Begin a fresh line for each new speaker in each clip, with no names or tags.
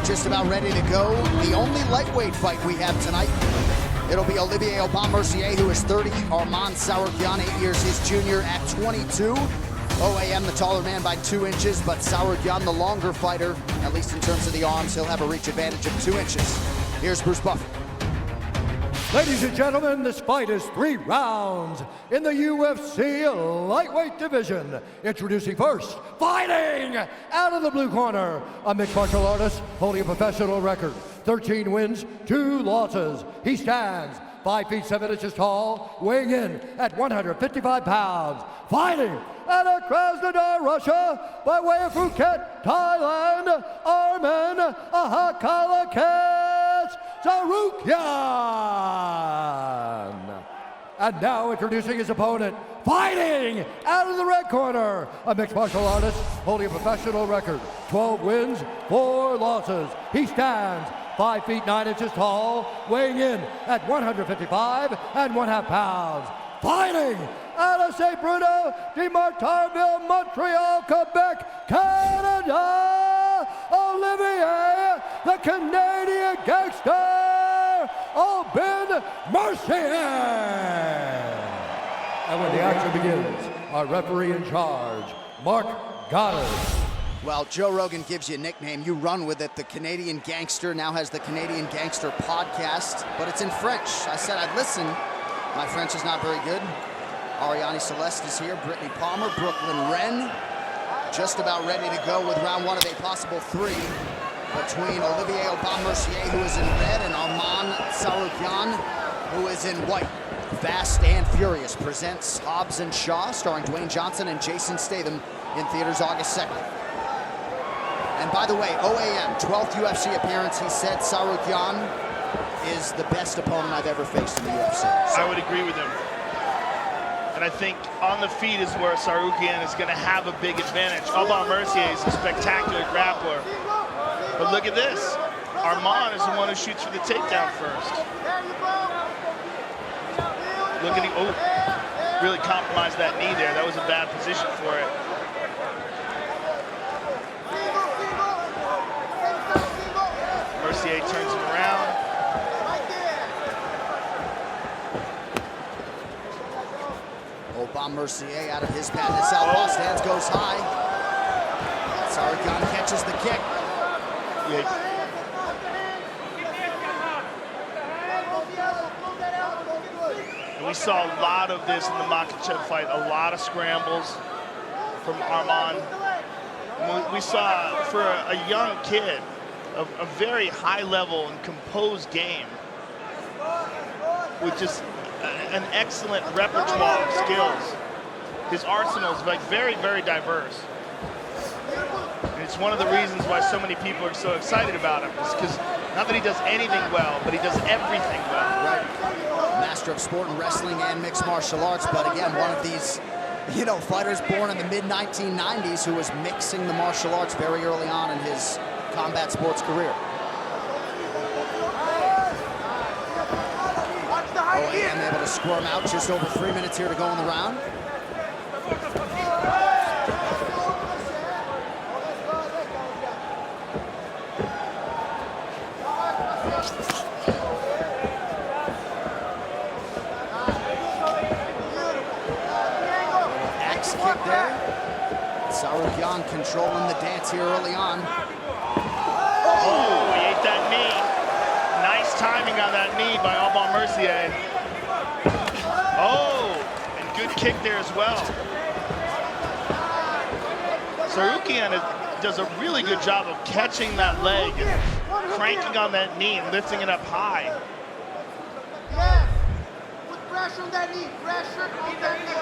just about ready to go. The only lightweight fight we have tonight. It'll be Olivier Aubin Mercier, who is 30. Arman Tsarukyan, 8 years his junior at 22. OAM, the taller man by 2 inches, but Tsarukyan, the longer fighter, at least in terms of the arms, he'll have a reach advantage of 2 inches. Here's Bruce Buffer.
Ladies and gentlemen, this fight is 3 rounds in the UFC lightweight division. Introducing first, fighting out of the blue corner, a mixed martial artist holding a professional record, 13 wins, 2 losses. He stands 5 feet 7 inches tall, weighing in at 155 pounds. Fighting out of Krasnodar, Russia, by way of Phuket, Thailand, Arman Tsarukyan. And now introducing his opponent, fighting out of the red corner, a mixed martial artist holding a professional record, 12 wins, 4 losses. He stands 5 feet 9 inches tall, weighing in at 155 and 1/2 pounds. Fighting out of St. Bruno de Martarville, Montreal, Quebec, Canada, Olivier, the Canadian gangster, Aubin Mercier. And when the action begins, our referee in charge, Mark Goddard.
Well, Joe Rogan gives you a nickname. You run with it. The Canadian Gangster now has the Canadian Gangster podcast, but it's in French. I said I'd listen. My French is not very good. Ariane Celeste is here. Brittany Palmer, Brooklyn Wren. Just about ready to go with round 1 of a possible 3 between Olivier Aubin Mercier, who is in red, and Arman Tsarukyan, who is in white. Fast and Furious presents Hobbs and Shaw, starring Dwayne Johnson and Jason Statham, in theaters August 2nd. And by the way, OAM, 12th UFC appearance, he said Tsarukyan is the best opponent I've ever faced in the UFC.
So. I would agree with him. And I think on the feet is where Tsarukyan is going to have a big advantage. Aubin Mercier is a spectacular grappler. But look at this. Arman is the one who shoots for the takedown first. Look at him. Oh, really compromised that knee there. That was a bad position for it. Mercier turns him around.
Aubin Mercier out of his patented southpaw stance goes high. Tsarukyan catches the kick.
Yeah. And we saw a lot of this in the Makhachev fight, a lot of scrambles from Arman. We saw, for a young kid, a very high level and composed game with just an excellent repertoire of skills. His arsenal is like very, very diverse. And it's one of the reasons why so many people are so excited about him. It's because not that he does anything well, but he does everything well.
Right. Master of sport and wrestling and mixed martial arts, but again, one of these, fighters born in the mid-1990s who was mixing the martial arts very early on in his combat sports career. OAM able to squirm out, just over 3 minutes here to go in the round. Axe kick there. Tsarukyan controlling the dance here early on.
Oh, he ate that knee. Nice timing on that knee by Aubin Mercier. Oh, and good kick there as well. Tsarukyan does a really good job of catching that leg, cranking on that knee and lifting it up high.
Yes, put pressure on that knee, pressure on that knee.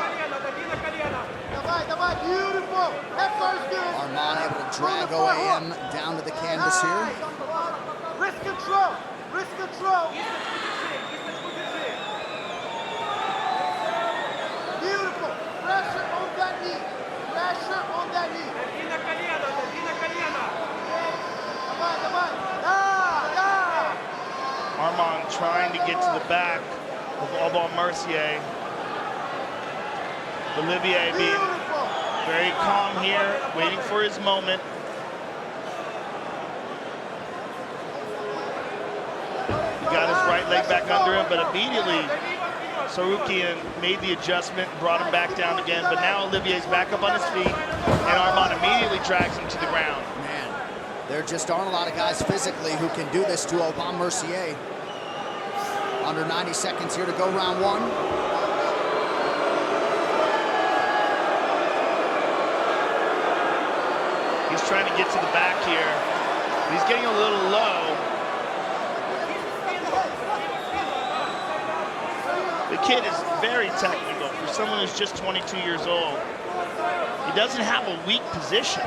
Beautiful, that starts good.
Arman able to drag OAM down to the canvas here.
Wrist control, wrist control. Beautiful, pressure on that knee, pressure on that knee.
Arman trying to get to the back of Aubin Mercier. Olivier being very calm here, waiting for his moment. got his right leg back under him, but immediately Tsarukyan made the adjustment and brought him back down again. But now Olivier's back up on his feet, and Arman immediately drags him to the ground.
Man, there just aren't a lot of guys physically who can do this to Aubin Mercier. Under 90 seconds here to go, round one.
He's trying to get to the back here. He's getting a little low. The kid is very technical for someone who's just 22 years old. He doesn't have a weak position. I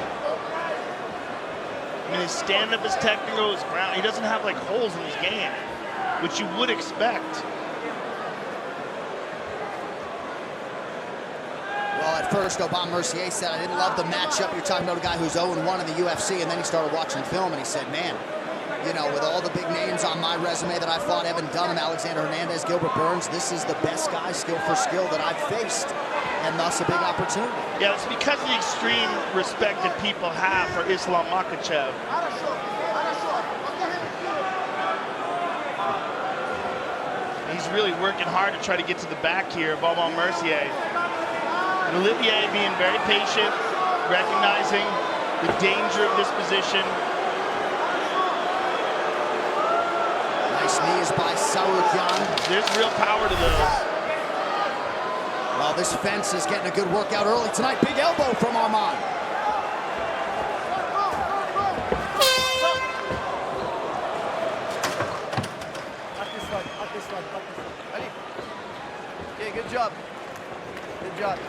mean, his stand-up is technical, his ground. He doesn't have like holes in his game, which you would expect.
Well, at first, Aubin Mercier said, I didn't love the matchup. You're talking about a guy who's 0-1 in the UFC, and then he started watching film, and he said, man, you know, with all the big names on my resume that I fought, Evan Dunham, Alexander Hernandez, Gilbert Burns, this is the best guy, skill for skill, that I've faced, and thus a big opportunity. Yeah,
it's because of the extreme respect that people have for Islam Makhachev. He's really working hard to try to get to the back here of Aubin Mercier. And Olivier being very patient, recognizing the danger of this position.
Nice knees by Tsarukyan.
There's real power to those.
Well, this fence is getting a good workout early tonight. Big elbow from Arman.
Okay, good job. Good job.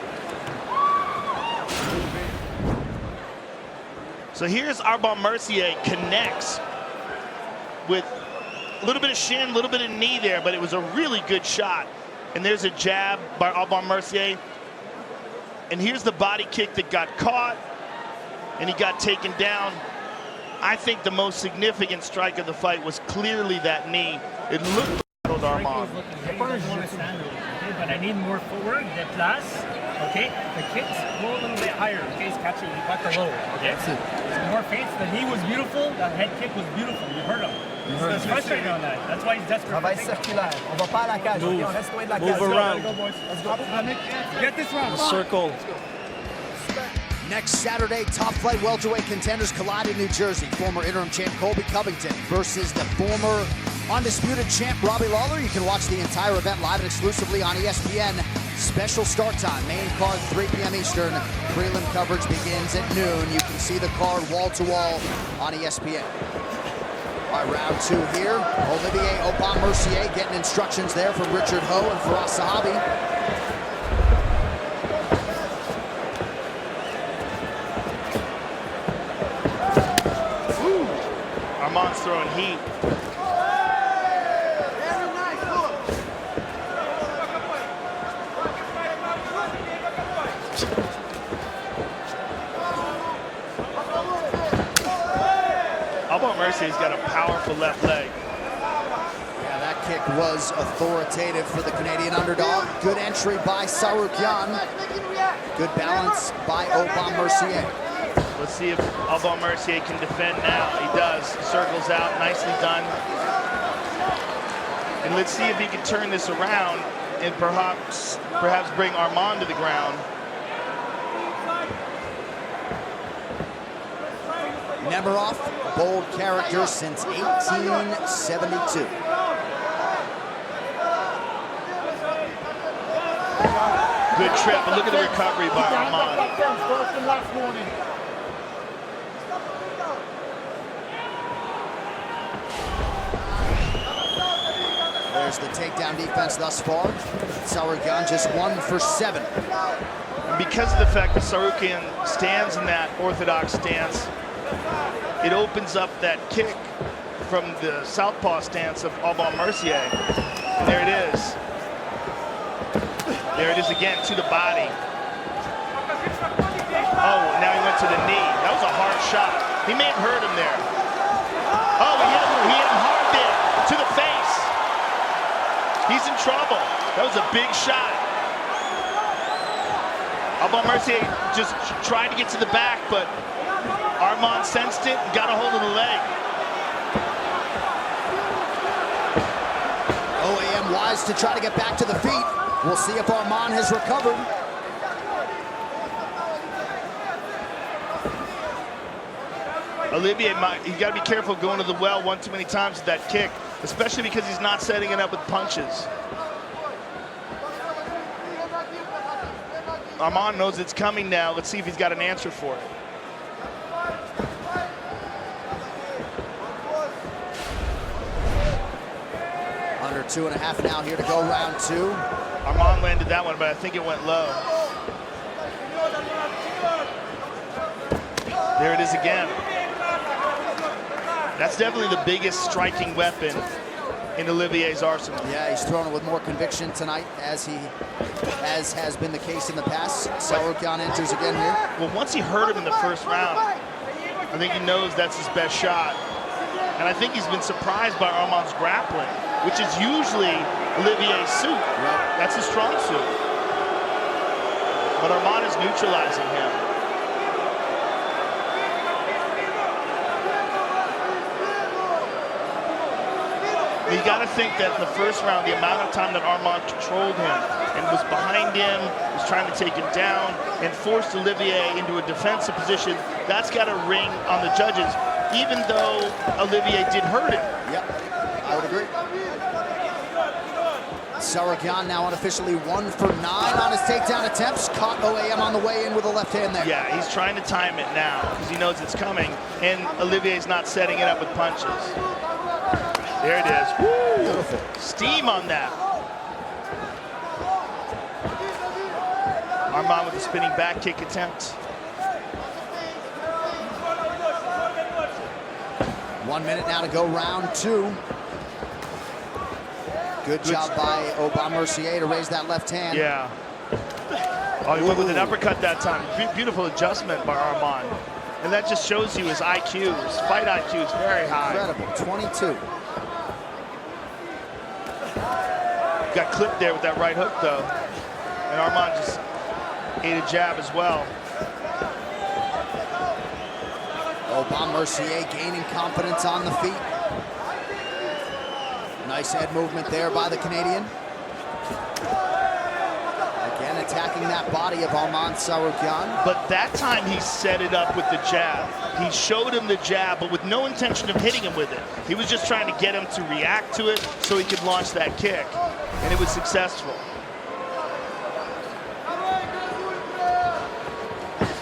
So here's Aubin Mercier connects with a little bit of shin, a little bit of knee there, but it was a really good shot. And there's a jab by Aubin Mercier. And here's the body kick that got caught, and he got taken down. I think the most significant strike of the fight was clearly that knee. It looked like Arman.
But I need more footwork, the plus, okay? The kicks go a little bit higher, okay? He's catching, he got the lower, okay? It's more feints. The knee was beautiful, the head kick was beautiful, you heard him. He's frustrated on that, that's why he's desperate.
Travail circulaire, on va pas à la cage, okay? On reste loin de la cage.
Move around. Let's go, get this round.
Circle.
Next Saturday, top flight welterweight contenders collide in New Jersey. Former interim champ Colby Covington versus the former undisputed champ Robbie Lawler. You can watch the entire event live and exclusively on ESPN. Special start time, main card 3 p.m. Eastern. Prelim coverage begins at noon. You can see the card wall to wall on ESPN. All right, round 2 here. Olivier Aubin Mercier getting instructions there from Richard Ho and Faraz Sahabi.
Arman's throwing heat. Aubin Mercier's got a powerful left leg.
Yeah, that kick was authoritative for the Canadian underdog. Good entry by Tsarukyan. Good balance by Aubin Mercier.
Let's see if Aubin Mercier can defend now. He does. Circles out. Nicely done. And let's see if he can turn this around and perhaps bring Arman to the ground.
Nemiroff, bold character since 1872.
Good trip, but look at the recovery by Arman.
There's the takedown defense thus far. Tsarukyan just 1 for 7.
And because of the fact that Tsarukyan stands in that orthodox stance, it opens up that kick from the southpaw stance of Aubin Mercier. And there it is. There it is again, to the body. Oh, now he went to the knee. That was a hard shot. He may have hurt him there. Oh, he hit him hard there, to the face. He's in trouble. That was a big shot. Aubin Mercier just tried to get to the back, but Arman sensed it and got a hold of the leg.
to try to get back to the feet. We'll see if Arman has recovered.
Olivier, you got to be careful going to the well one too many times with that kick, especially because he's not setting it up with punches. Arman knows it's coming now. Let's see if he's got an answer for it.
Under 2.5 now here to go, round 2.
Arman landed that one, but I think it went low. There it is again. That's definitely the biggest striking weapon in Olivier's arsenal.
Yeah, he's throwing it with more conviction tonight, as has been the case in the past. Tsarukyan enters again here.
Well, once he hurt him in the first round, I think he knows that's his best shot. And I think he's been surprised by Arman's grappling, which is usually Olivier's suit.
Right.
That's his strong suit. But Arman is neutralizing him. You got to think that in the first round, the amount of time that Arman controlled him and was behind him, was trying to take him down, and forced Olivier into a defensive position, that's got to ring on the judges, even though Olivier did hurt him.
Yep, I would agree. Tsarukyan now unofficially 1 for 9 on his takedown attempts. Caught OAM on the way in with a left hand there.
Yeah, he's trying to time it now because he knows it's coming, and Olivier's not setting it up with punches. There it is. Woo!
Beautiful.
Steam on that. Arman with a spinning back kick attempt.
1 minute now to go, round 2. Good job by Aubin Mercier to raise that left hand.
Yeah. Oh, he went with an uppercut that time. Beautiful adjustment by Arman. And that just shows you his IQ, his fight IQ is very high.
Incredible, 22.
Got clipped there with that right hook, though. And Arman just ate a jab as well.
Aubin Mercier gaining confidence on the feet. Nice head movement there by the Canadian. Again, attacking that body of Arman Tsarukyan.
But that time he set it up with the jab. He showed him the jab, but with no intention of hitting him with it. He was just trying to get him to react to it so he could launch that kick. And it was successful.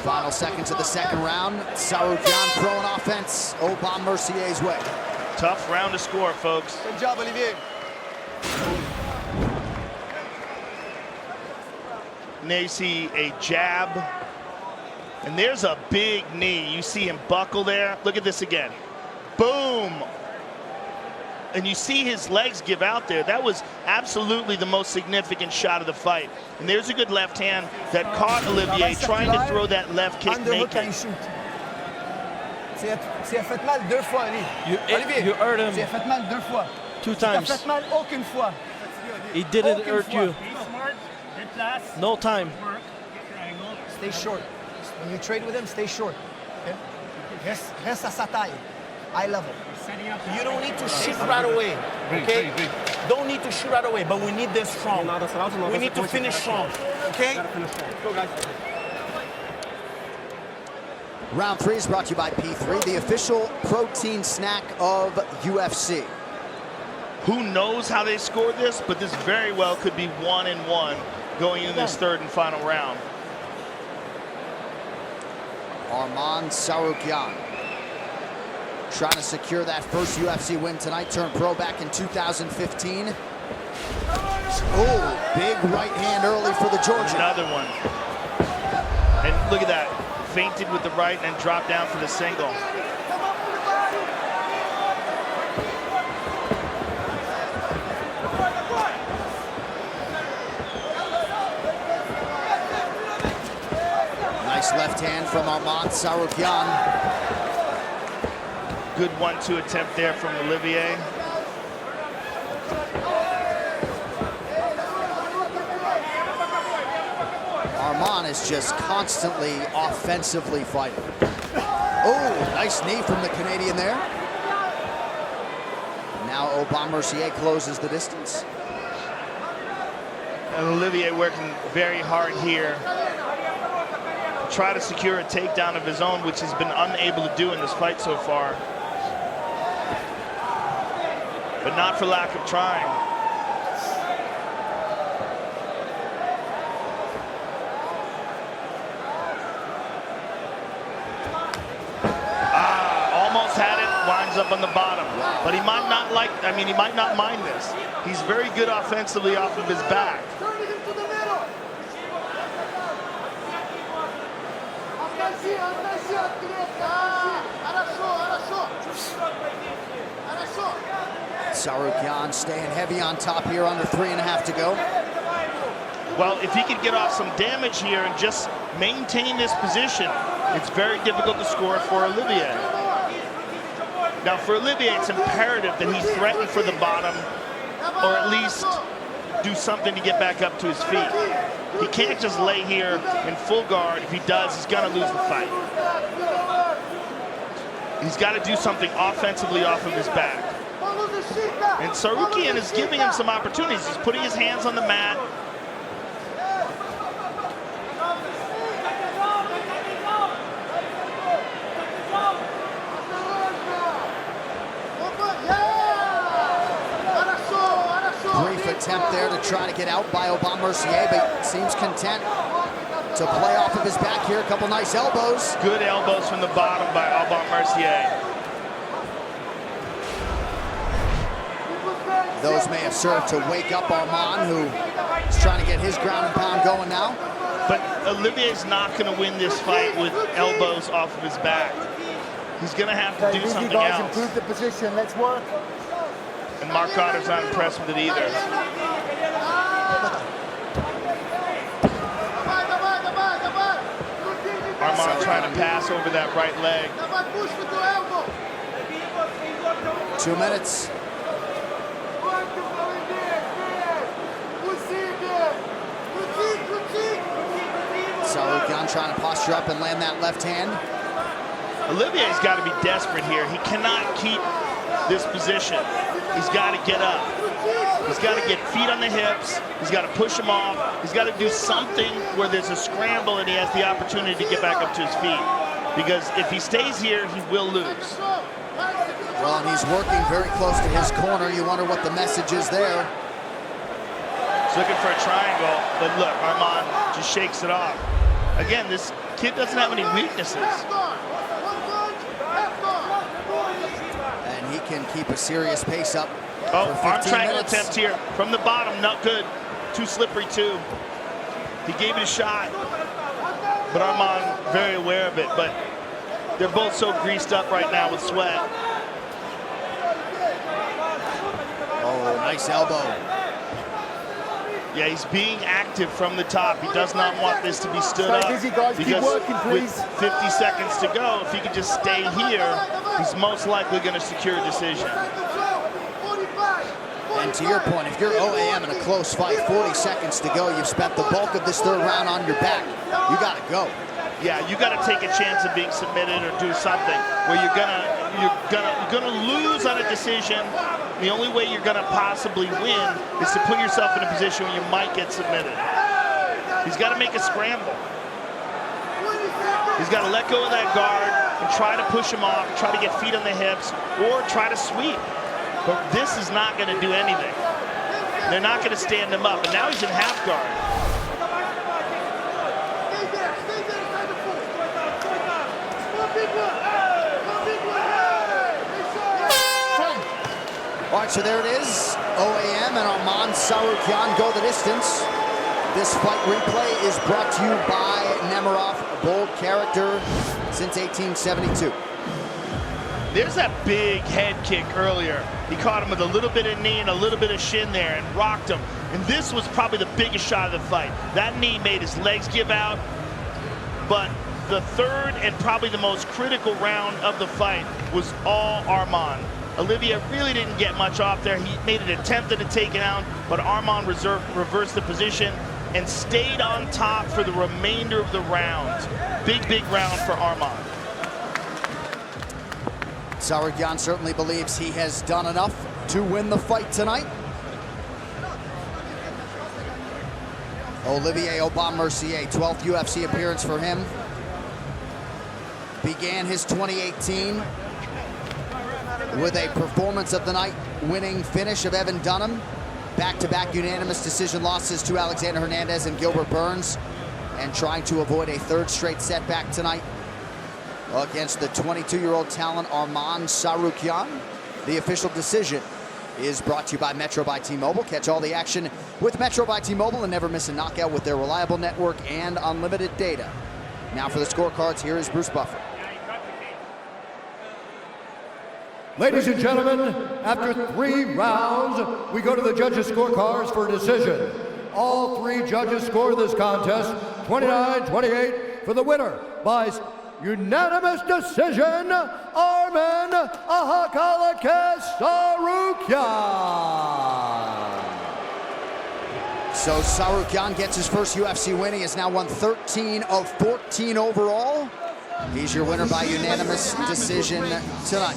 Final seconds of the second round. Tsarukyan throwing offense Aubin Mercier's way.
Tough round to score, folks.
Good job, Olivier.
And there you see a jab. And there's a big knee. You see him buckle there. Look at this again. Boom. And you see his legs give out there. That was absolutely the most significant shot of the fight. And there's a good left hand that caught Olivier trying to throw that left kick naked.
Tu as fait mal 2 fois, Olivier.
You hurt him
Tu as fait mal 2 fois.
2
Tu
times.
as fait mal aucune fois.
He didn't
Aucune
hurt
fois.
you.
Be smart, hit class,
No time.
work, triangle.
Stay short. When you trade with him, stay short. Okay? Reste à sa taille. Eye level.
Setting up.
You don't need to shoot right away. Okay? Don't need to shoot right away, but we need them strong. We need to finish strong. Okay?
Go, guys.
Round 3 is brought to you by P3, the official protein snack of UFC.
Who knows how they scored this, but this very well could be 1-1 going into this third and final round.
Arman Tsarukyan trying to secure that first UFC win tonight. Turned pro back in 2015. Oh, big right hand early for the Georgian.
Another one. And look at that. Feinted with the right and dropped down for the single.
Nice left hand from Arman Tsarukyan.
Good 1-2 attempt there from Olivier.
Arman is just constantly offensively fighting. Oh, nice knee from the Canadian there. Now Aubin Mercier closes the distance.
And Olivier working very hard here. Try to secure a takedown of his own, which he's been unable to do in this fight so far. But not for lack of trying. Almost had it, winds up on the bottom. But he might not like, he might not mind this. He's very good offensively off of his back.
Tsarukyan staying heavy on top here, under 3.5 to go.
Well, if he could get off some damage here and just maintain this position, it's very difficult to score for Olivier. Now for Olivier, it's imperative that he threaten for the bottom, or at least do something to get back up to his feet. He can't just lay here in full guard. If he does, he's gonna lose the fight. He's got to do something offensively off of his back. And Tsarukyan is giving him some opportunities. He's putting his hands on the mat.
Brief attempt there to try to get out by Aubin Mercier, but seems content to play off of his back here. A couple nice elbows.
Good elbows from the bottom by Aubin Mercier.
Those may have served to wake up Arman, who is trying to get his ground and pound going now.
But Olivier's not going to win this fight with elbows off of his back. He's going to have to do something else.
Improve the position. Let's work.
And Mark Cotter's not impressed with it either. Arman trying to pass over that right leg.
2 minutes. Tsarukyan trying to posture up and land that left hand.
Olivier's got to be desperate here. He cannot keep this position. He's got to get up. He's got to get feet on the hips. He's got to push him off. He's got to do something where there's a scramble and he has the opportunity to get back up to his feet. Because if he stays here, he will lose.
Well, and he's working very close to his corner. You wonder what the message is there.
He's looking for a triangle, but look, Arman just shakes it off. Again, this kid doesn't have any weaknesses.
And he can keep a serious pace up.
Oh, arm triangle attempt here from the bottom, not good. Too slippery too. He gave it a shot, but Arman very aware of it, but they're both so greased up right now with sweat.
Oh, nice elbow.
Yeah, he's being active from the top. He does not want this to be stood up.
Busy, guys. Keep working, please.
With 50 seconds to go, if he could just stay here, he's most likely going to secure a decision.
And to your point, if you're OAM in a close fight, 40 seconds to go, you've spent the bulk of this third round on your back. You got to go.
Yeah, you got to take a chance of being submitted or do something where you're gonna lose on a decision. The only way you're gonna possibly win is to put yourself in a position where you might get submitted. He's got to make a scramble. He's got to let go of that guard and try to push him off, try to get feet on the hips, or try to sweep. But this is not going to do anything. They're not going to stand him up, and now he's in half guard.
All right, so there it is. OAM and Arman Tsarukyan go the distance. This fight replay is brought to you by Nemiroff, a bold character since 1872.
There's that big head kick earlier. He caught him with a little bit of knee and a little bit of shin there and rocked him. And this was probably the biggest shot of the fight. That knee made his legs give out. But the third and probably the most critical round of the fight was all Arman. Olivier really didn't get much off there. He made an attempt at a takedown, but Arman reversed the position and stayed on top for the remainder of the round. Big, big round for Arman.
Tsarukyan certainly believes he has done enough to win the fight tonight. Olivier Aubin Mercier, 12th UFC appearance for him. Began his 2018 with a performance of the night winning finish of Evan Dunham. Back-to-back unanimous decision losses to Alexander Hernandez and Gilbert Burns, and trying to avoid a third straight setback tonight against the 22-year-old talent Arman Tsarukyan. The official decision is brought to you by Metro by T-Mobile. Catch all the action with Metro by T-Mobile and never miss a knockout with their reliable network and unlimited data. Now for the scorecards, here is Bruce Buffer.
Ladies and gentlemen, after 3 rounds, we go to the judges' scorecards for a decision. All 3 judges scored this contest 29-28 for the winner by unanimous decision, Arman Tsarukyan.
So Tsarukyan gets his first UFC win. He has now won 13 of 14 overall. He's your winner by unanimous decision tonight.